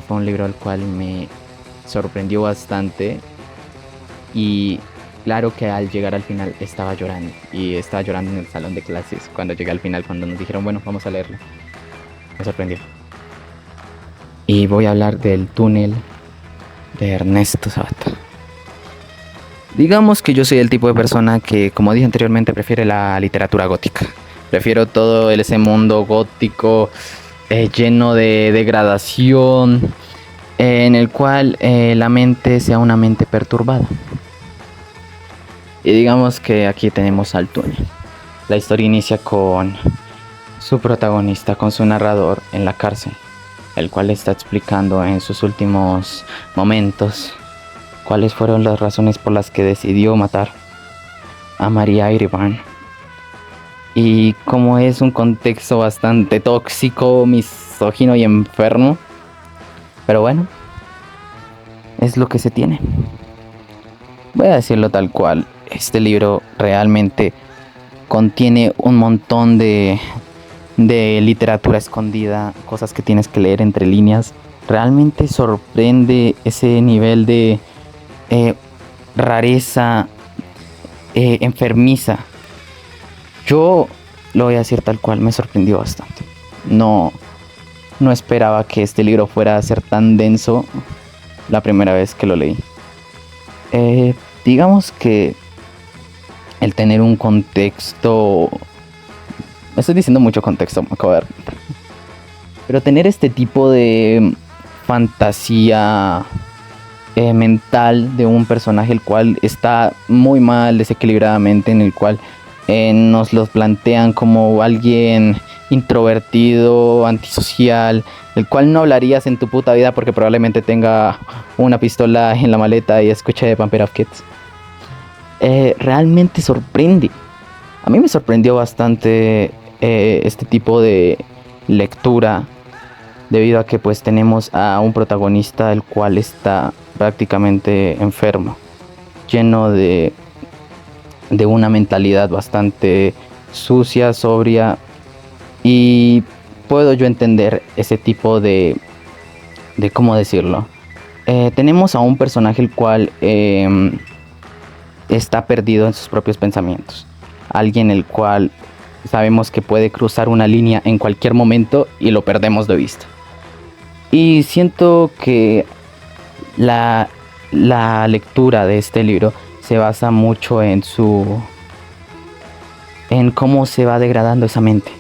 Fue un libro al cual me sorprendió bastante y claro que al llegar al final estaba llorando y estaba llorando en el salón de clases cuando llegué al final, cuando nos dijeron bueno, vamos a leerlo. Me sorprendió. Y voy a hablar del túnel de Ernesto Sabato. Digamos que yo soy el tipo de persona que, como dije anteriormente, prefiere la literatura gótica. Prefiero todo ese mundo gótico lleno de degradación, en el cual la mente sea una mente perturbada. Y digamos que aquí tenemos al túnel. La historia inicia con su protagonista, con su narrador en la cárcel, el cual está explicando en sus últimos momentos cuáles fueron las razones por las que decidió matar a María Iribarne. Y como es un contexto bastante tóxico, misógino y enfermo, pero bueno, es lo que se tiene. Voy a decirlo tal cual. este libro realmente contiene un montón de literatura escondida, cosas que tienes que leer entre líneas. Realmente sorprende ese nivel de rareza enfermiza. Yo lo voy a decir tal cual, me sorprendió bastante. No, no esperaba que este libro fuera a ser tan denso la primera vez que lo leí. Digamos que el tener un contexto... Me estoy diciendo mucho contexto, me acabo de dar cuenta. Pero tener este tipo de fantasía mental de un personaje el cual está muy mal desequilibradamente, en el cual nos los plantean como alguien introvertido, antisocial, el cual no hablarías en tu puta vida porque probablemente tenga una pistola en la maleta y escuche Vampire of Kids. Realmente sorprende. A mí me sorprendió bastante este tipo de lectura, debido a que pues tenemos a un protagonista el cual está prácticamente enfermo, lleno de una mentalidad bastante sucia, sobria, y puedo yo entender ese tipo de ¿cómo decirlo? Tenemos a un personaje el cual está perdido en sus propios pensamientos, alguien el cual sabemos que puede cruzar una línea en cualquier momento y lo perdemos de vista. Y siento que la lectura de este libro se basa mucho en cómo se va degradando esa mente.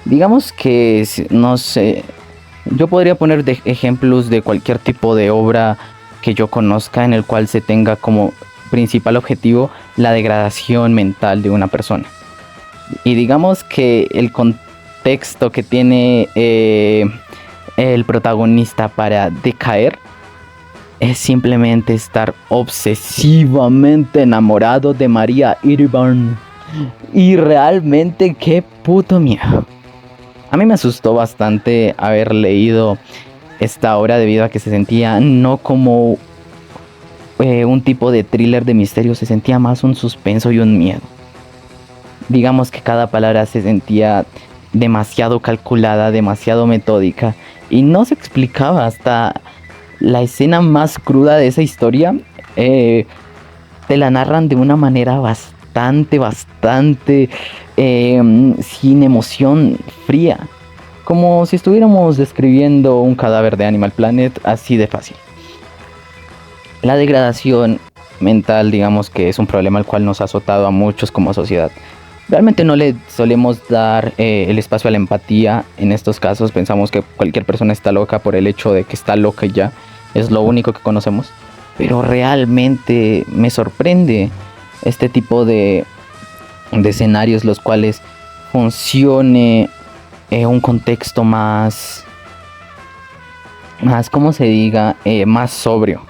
Digamos que, no sé, yo podría poner ejemplos de cualquier tipo de obra que yo conozca en el cual se tenga como principal objetivo la degradación mental de una persona. Y digamos que el contexto que tiene el protagonista para decaer es simplemente estar obsesivamente enamorado de María Irvine. Y realmente qué puto miedo. A mí me asustó bastante haber leído esta obra, debido a que se sentía no como un tipo de thriller de misterio, se sentía más un suspenso y un miedo. Digamos que cada palabra se sentía demasiado calculada, demasiado metódica, y no se explicaba hasta la escena más cruda de esa historia. Te la narran de una manera bastante sin emoción, fría, como si estuviéramos describiendo un cadáver de Animal Planet, así de fácil. La degradación mental, digamos que es un problema al cual nos ha azotado a muchos como sociedad. Realmente no le solemos dar el espacio a la empatía. En estos casos pensamos que cualquier persona está loca por el hecho de que está loca y ya. Es lo único que conocemos. Pero realmente me sorprende este tipo de escenarios los cuales funcione un contexto más, ¿cómo se diga? Más sobrio.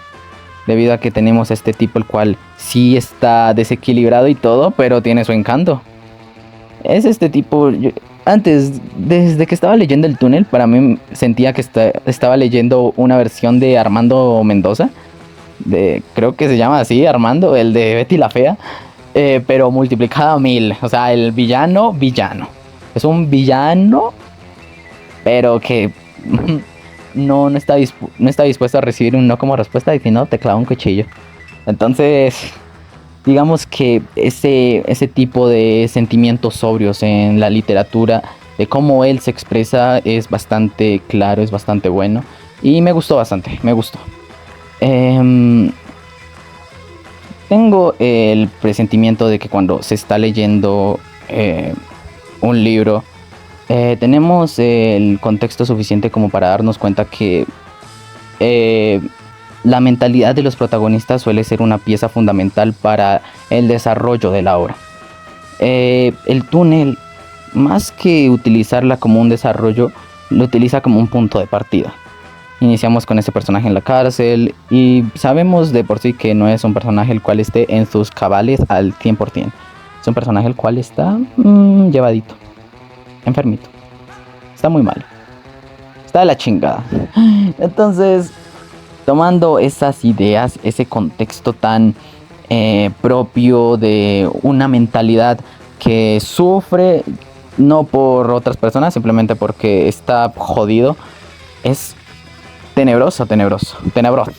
Debido a que tenemos a este tipo el cual sí está desequilibrado y todo, pero tiene su encanto. Es este tipo... Antes, desde que estaba leyendo El Túnel, para mí sentía que estaba leyendo una versión de Armando Mendoza. Creo que se llama así, Armando, el de Betty la Fea. Pero multiplicado a 1000. O sea, el villano. Es un villano, pero que no está dispuesto a recibir un no como respuesta, y si no, te clava un cuchillo. Entonces, digamos que ese tipo de sentimientos sobrios en la literatura, de cómo él se expresa, es bastante claro, es bastante bueno. Y me gustó bastante, me gustó. Tengo el presentimiento de que cuando se está leyendo un libro, tenemos el contexto suficiente como para darnos cuenta que la mentalidad de los protagonistas suele ser una pieza fundamental para el desarrollo de la obra. El túnel, más que utilizarla como un desarrollo, lo utiliza como un punto de partida. Iniciamos con ese personaje en la cárcel y sabemos de por sí que no es un personaje el cual esté en sus cabales al 100%. Es un personaje el cual está llevadito, enfermito. Está muy mal. Está de la chingada. Entonces, tomando esas ideas, ese contexto tan propio de una mentalidad que sufre no por otras personas, simplemente porque está jodido. Es tenebroso, tenebroso, tenebroso.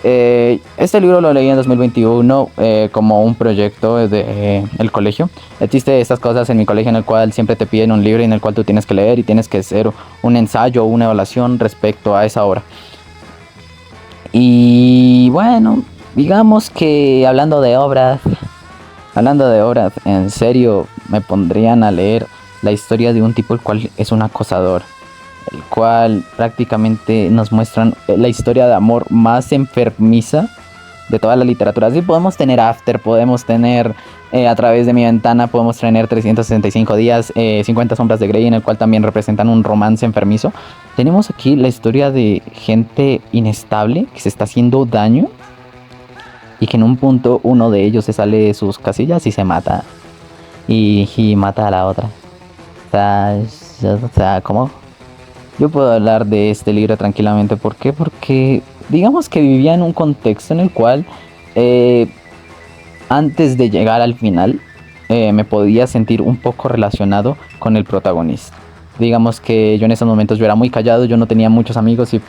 Este libro lo leí en 2021 como un proyecto de el colegio. Existe estas cosas en mi colegio en el cual siempre te piden un libro y en el cual tú tienes que leer y tienes que hacer un ensayo o una evaluación respecto a esa obra. Y bueno, digamos que hablando de obras, en serio me pondrían a leer la historia de un tipo el cual es un acosador, el cual prácticamente nos muestran la historia de amor más enfermiza de toda la literatura. Sí, podemos tener After, podemos tener A través de mi ventana, podemos tener 365 días, 50 sombras de Grey, en el cual también representan un romance enfermizo. Tenemos aquí la historia de gente inestable que se está haciendo daño y que en un punto uno de ellos se sale de sus casillas y se mata. Y mata a la otra. ¿Cómo? Yo puedo hablar de este libro tranquilamente. ¿Por qué? Porque digamos que vivía en un contexto en el cual antes de llegar al final me podía sentir un poco relacionado con el protagonista. Digamos que yo en esos momentos yo era muy callado, yo no tenía muchos amigos y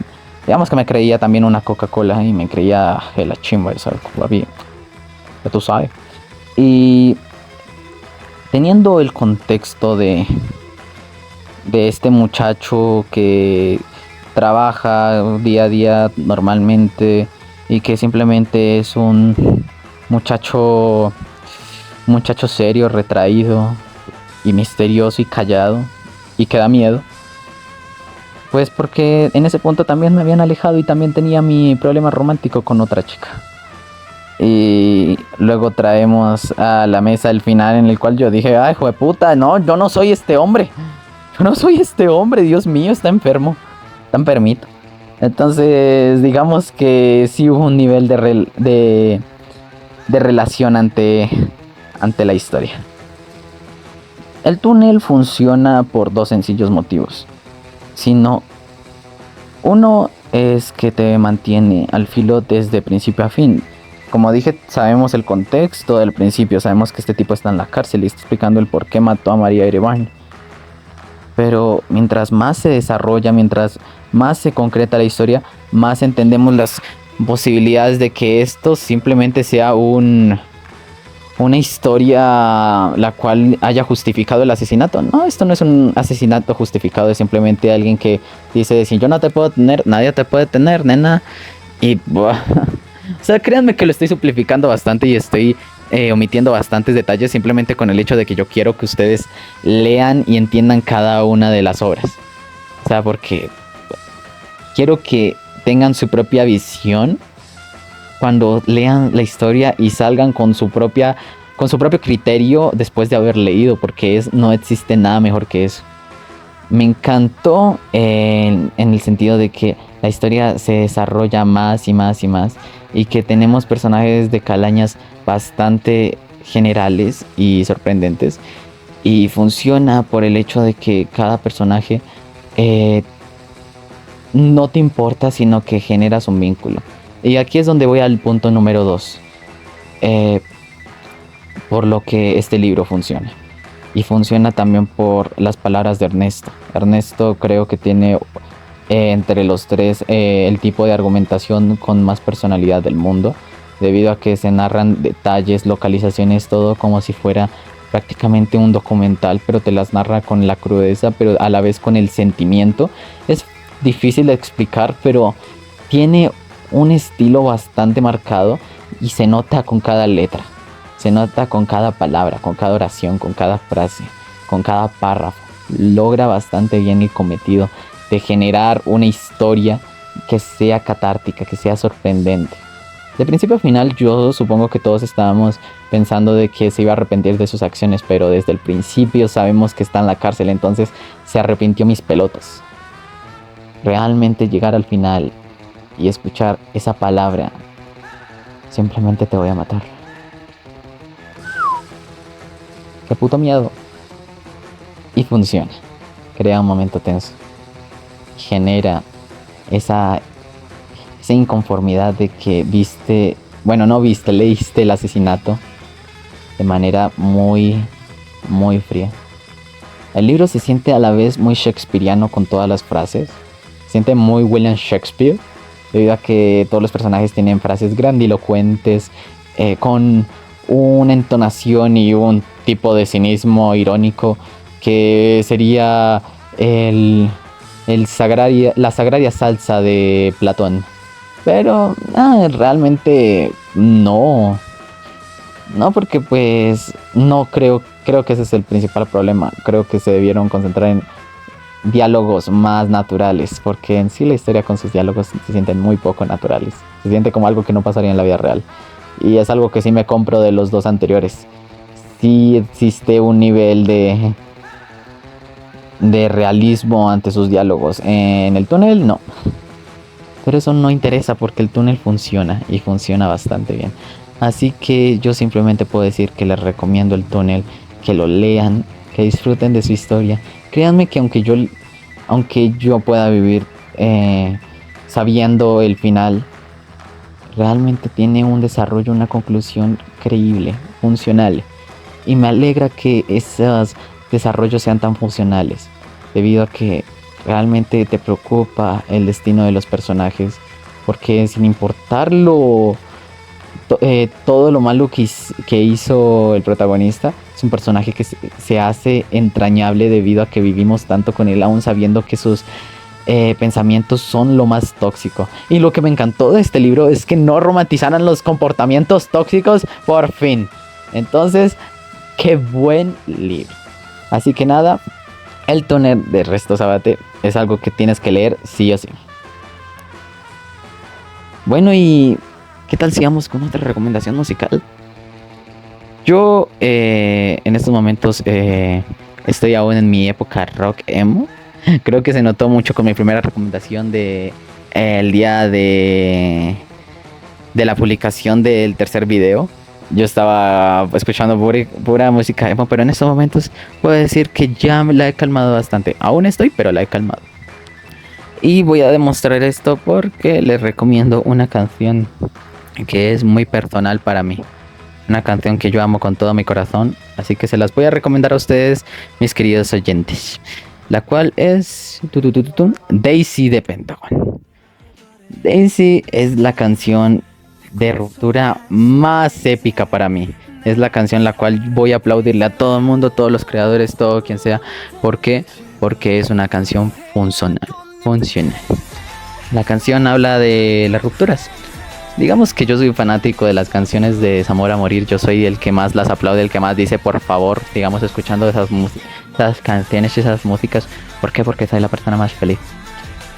digamos que me creía también una Coca-Cola y me creía la chimba esa Coca-Cola, ya tú sabes. Y teniendo el contexto de este muchacho que trabaja día a día normalmente y que simplemente es un muchacho serio, retraído y misterioso y callado y que da miedo. Pues porque en ese punto también me habían alejado y también tenía mi problema romántico con otra chica. Y luego traemos a la mesa el final en el cual yo dije, ay, hijo de puta, no, yo no soy este hombre. Yo no soy este hombre, Dios mío, está enfermo. Está enfermito. Entonces, digamos que sí hubo un nivel de relación ante la historia. El túnel funciona por dos sencillos motivos. Sino, uno es que te mantiene al filo desde principio a fin. Como dije, sabemos el contexto del principio, sabemos que este tipo está en la cárcel y está explicando el por qué mató a María Erevain. Pero mientras más se desarrolla, mientras más se concreta la historia, más entendemos las posibilidades de que esto simplemente sea una historia la cual haya justificado el asesinato. No, esto no es un asesinato justificado, es simplemente alguien que dice, si yo no te puedo tener, nadie te puede tener, nena. Y buah. O sea, créanme que lo estoy simplificando bastante y estoy omitiendo bastantes detalles simplemente con el hecho de que yo quiero que ustedes lean y entiendan cada una de las obras. O sea, porque quiero que tengan su propia visión cuando lean la historia y salgan con su propio criterio después de haber leído, porque no existe nada mejor que eso. Me encantó en el sentido de que la historia se desarrolla más y más y más y que tenemos personajes de calañas bastante generales y sorprendentes, y funciona por el hecho de que cada personaje no te importa, sino que generas un vínculo. Y aquí es donde voy al punto número 2. Por lo que este libro funciona. Y funciona también por las palabras de Ernesto. Ernesto creo que tiene entre los tres el tipo de argumentación con más personalidad del mundo, debido a que se narran detalles, localizaciones, todo como si fuera prácticamente un documental, pero te las narra con la crudeza, pero a la vez con el sentimiento. Es difícil de explicar, pero tiene un estilo bastante marcado y se nota con cada letra. Se nota con cada palabra, con cada oración, con cada frase, con cada párrafo. Logra bastante bien el cometido de generar una historia que sea catártica, que sea sorprendente. De principio a final yo supongo que todos estábamos pensando de que se iba a arrepentir de sus acciones, pero desde el principio sabemos que está en la cárcel, entonces se arrepintió mis pelotas. Realmente llegar al final y escuchar esa palabra, simplemente te voy a matar. ¡Qué puto miedo! Y funciona. Crea un momento tenso. Genera esa inconformidad de que viste bueno, no viste, leíste el asesinato de manera muy, muy fría. El libro se siente a la vez muy shakespeariano con todas las frases. Se siente muy William Shakespeare, debido a que todos los personajes tienen frases grandilocuentes, con una entonación y un tipo de cinismo irónico que sería la sagraria salsa de Platón. Pero realmente no. No, porque pues no creo que ese es el principal problema. Creo que se debieron concentrar en diálogos más naturales, porque en sí la historia con sus diálogos se sienten muy poco naturales. Se siente como algo que no pasaría en la vida real. Y es algo que sí me compro de los dos anteriores. Sí existe un nivel de realismo ante sus diálogos. En el túnel no. Pero eso no interesa porque el túnel funciona y funciona bastante bien. Así que yo simplemente puedo decir que les recomiendo el túnel, que lo lean, que disfruten de su historia. Créanme que aunque yo pueda vivir sabiendo el final, realmente tiene un desarrollo, una conclusión creíble, funcional. Y me alegra que esos desarrollos sean tan funcionales, debido a que realmente te preocupa el destino de los personajes, porque sin importarlo todo lo malo que hizo el protagonista, es un personaje que se hace entrañable debido a que vivimos tanto con él, aún sabiendo que sus pensamientos son lo más tóxico. Y lo que me encantó de este libro es que no romantizaran los comportamientos tóxicos por fin. Entonces, qué buen libro. Así que nada, el túnel de Ernesto Sabater es algo que tienes que leer sí o sí. Bueno, y ¿qué tal sigamos con otra recomendación musical? Yo en estos momentos estoy aún en mi época rock emo. Creo que se notó mucho con mi primera recomendación de el día de la publicación del tercer video. Yo estaba escuchando pura música emo, pero en estos momentos puedo decir que ya me la he calmado bastante. Aún estoy, pero la he calmado. Y voy a demostrar esto porque les recomiendo una canción que es muy personal para mí. Una canción que yo amo con todo mi corazón. Así que se las voy a recomendar a ustedes, mis queridos oyentes. La cual es Daisy de Pentagon. Daisy es la canción de ruptura más épica para mí. Es la canción la cual voy a aplaudirle a todo el mundo, todos los creadores, todo quien sea. ¿Por qué? Porque es una canción funcional. La canción habla de las rupturas. Digamos que yo soy fanático de las canciones de Desamor a Morir. Yo soy el que más las aplaude, el que más dice por favor, digamos, escuchando esas canciones, esas músicas. ¿Por qué? Porque soy la persona más feliz.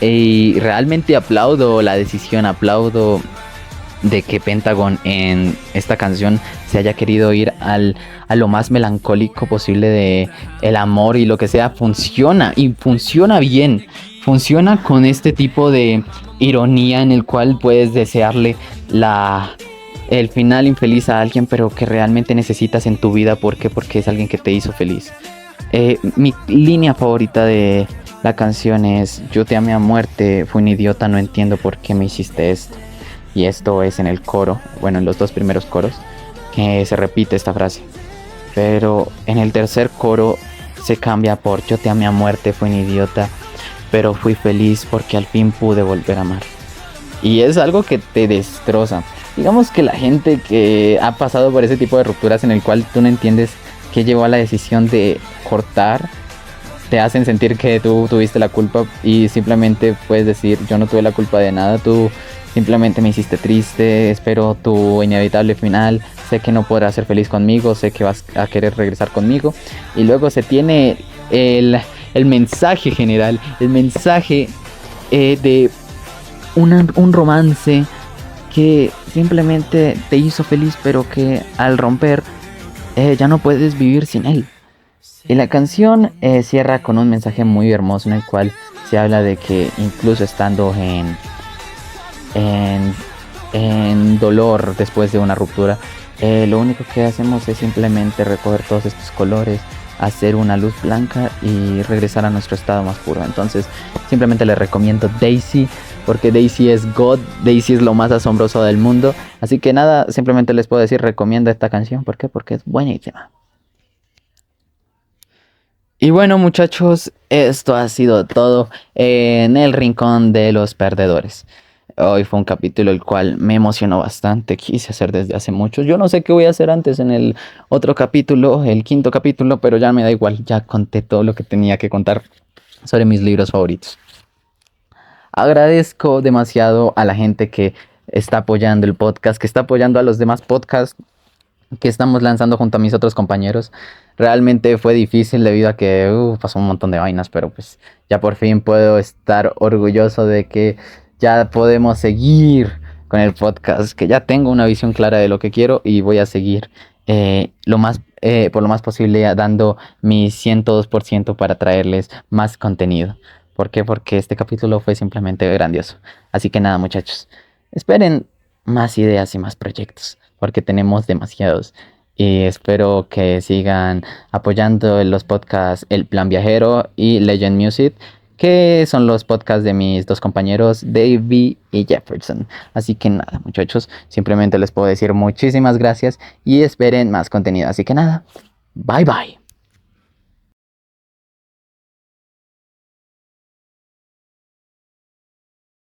Y realmente aplaudo la decisión, aplaudo de que Pentagon en esta canción se haya querido ir a lo más melancólico posible de el amor y lo que sea. Funciona y funciona bien. Funciona con este tipo de ironía en el cual puedes desearle el final infeliz a alguien, pero que realmente necesitas en tu vida. ¿Por qué? Porque es alguien que te hizo feliz. Mi línea favorita de la canción es: yo te amé a muerte, fui un idiota, no entiendo por qué me hiciste esto. Y esto es en el coro, bueno, en los dos primeros coros, que se repite esta frase. Pero en el tercer coro se cambia por: yo te amé a muerte, fui un idiota, pero fui feliz porque al fin pude volver a amar. Y es algo que te destroza. Digamos que la gente que ha pasado por ese tipo de rupturas en el cual tú no entiendes qué llevó a la decisión de cortar, te hacen sentir que tú tuviste la culpa y simplemente puedes decir: yo no tuve la culpa de nada, tú simplemente me hiciste triste, espero tu inevitable final, sé que no podrás ser feliz conmigo, sé que vas a querer regresar conmigo. Y luego se tiene el mensaje general, el mensaje de un romance que simplemente te hizo feliz, pero que al romper ya no puedes vivir sin él. Y la canción cierra con un mensaje muy hermoso en el cual se habla de que incluso estando en dolor después de una ruptura, lo único que hacemos es simplemente recoger todos estos colores, hacer una luz blanca y regresar a nuestro estado más puro. Entonces simplemente les recomiendo Daisy, porque Daisy es God, Daisy es lo más asombroso del mundo. Así que nada, simplemente les puedo decir, recomiendo esta canción. ¿Por qué? Porque es buenísima. Y bueno, muchachos, esto ha sido todo en el Rincón de los Perdedores. Hoy fue un capítulo el cual me emocionó bastante, quise hacer desde hace mucho. Yo no sé qué voy a hacer antes en el otro capítulo, el quinto capítulo, pero ya me da igual, ya conté todo lo que tenía que contar sobre mis libros favoritos. Agradezco demasiado a la gente que está apoyando el podcast, que está apoyando a los demás podcasts que estamos lanzando junto a mis otros compañeros. Realmente fue difícil debido a que pasó un montón de vainas, pero pues ya por fin puedo estar orgulloso de que ya podemos seguir con el podcast, que ya tengo una visión clara de lo que quiero y voy a seguir por lo más posible dando mi 102% para traerles más contenido. ¿Por qué? Porque este capítulo fue simplemente grandioso. Así que nada, muchachos, esperen más ideas y más proyectos, porque tenemos demasiados. Y espero que sigan apoyando los podcasts El Plan Viajero y Legend Music, que son los podcasts de mis dos compañeros, Davey y Jefferson. Así que nada, muchachos, simplemente les puedo decir muchísimas gracias y esperen más contenido. Así que nada, bye bye.